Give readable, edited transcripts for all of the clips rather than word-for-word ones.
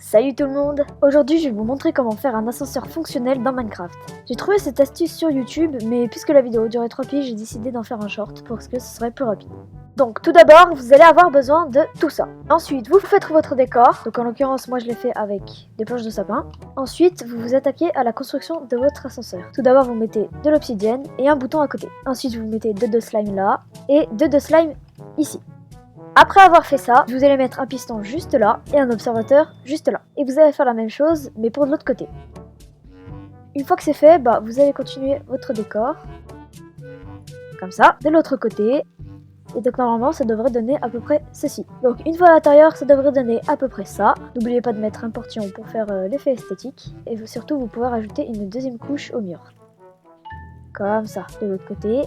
Salut tout le monde! Aujourd'hui je vais vous montrer comment faire un ascenseur fonctionnel dans Minecraft. J'ai trouvé cette astuce sur YouTube, mais puisque la vidéo durait 3 piges, j'ai décidé d'en faire un short pour que ce serait plus rapide. Donc tout d'abord, vous allez avoir besoin de tout ça. Ensuite, vous faites votre décor. Donc en l'occurrence, moi je l'ai fait avec des planches de sapin. Ensuite, vous vous attaquez à la construction de votre ascenseur. Tout d'abord, vous mettez de l'obsidienne et un bouton à côté. Ensuite, vous mettez deux de slime là et deux de slime ici. Après avoir fait ça, vous allez mettre un piston juste là et un observateur juste là. Et vous allez faire la même chose, mais pour de l'autre côté. Une fois que c'est fait, vous allez continuer votre décor. Comme ça, de l'autre côté. Et donc normalement, ça devrait donner à peu près ceci. Donc une fois à l'intérieur, ça devrait donner à peu près ça. N'oubliez pas de mettre un portillon pour faire l'effet esthétique. Et surtout, vous pouvez rajouter une deuxième couche au mur. Comme ça, de l'autre côté.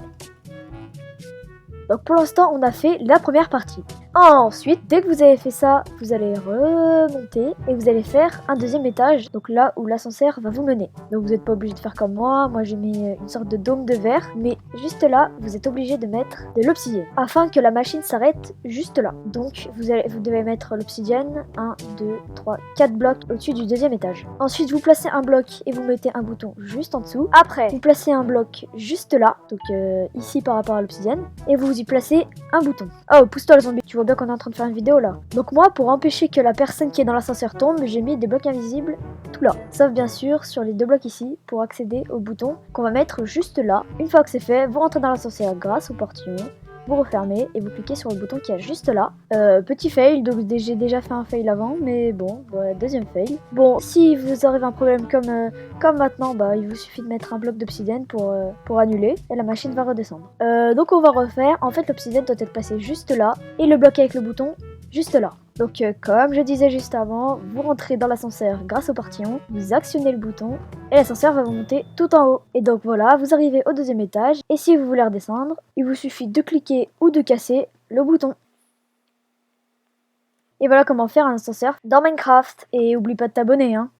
Donc pour l'instant, on a fait la première partie. Ensuite, dès que vous avez fait ça, vous allez remonter et vous allez faire un deuxième étage, donc là où l'ascenseur va vous mener. Donc vous n'êtes pas obligé de faire comme moi j'ai mis une sorte de dôme de verre, mais juste là, vous êtes obligé de mettre de l'obsidienne, afin que la machine s'arrête juste là. Donc vous devez mettre l'obsidienne, 1, 2, 3, 4 blocs au-dessus du deuxième étage. Ensuite, vous placez un bloc et vous mettez un bouton juste en dessous. Après, vous placez un bloc juste là, donc ici par rapport à l'obsidienne, et vous y placez un bouton. Oh, pousse-toi le zombie, tu vois bien qu'on est en train de faire une vidéo là. Donc moi, pour empêcher que la personne qui est dans l'ascenseur tombe, j'ai mis des blocs invisibles tout là. Sauf bien sûr sur les deux blocs ici pour accéder au bouton qu'on va mettre juste là. Une fois que c'est fait, vous rentrez dans l'ascenseur grâce au portillon. Vous refermez et vous cliquez sur le bouton qui est juste là. Petit fail, donc j'ai déjà fait un fail avant, mais bon, voilà, deuxième fail. Bon, si vous arrivez un problème comme maintenant, il vous suffit de mettre un bloc d'obsidienne pour annuler et la machine va redescendre. Donc on va refaire, en fait l'obsidienne doit être passée juste là et le bloc avec le bouton juste là. Donc comme je disais juste avant, vous rentrez dans l'ascenseur grâce au portillon, vous actionnez le bouton et l'ascenseur va vous monter tout en haut. Et donc voilà, vous arrivez au deuxième étage et si vous voulez redescendre, il vous suffit de cliquer ou de casser le bouton. Et voilà comment faire un ascenseur dans Minecraft. Et oublie pas de t'abonner hein.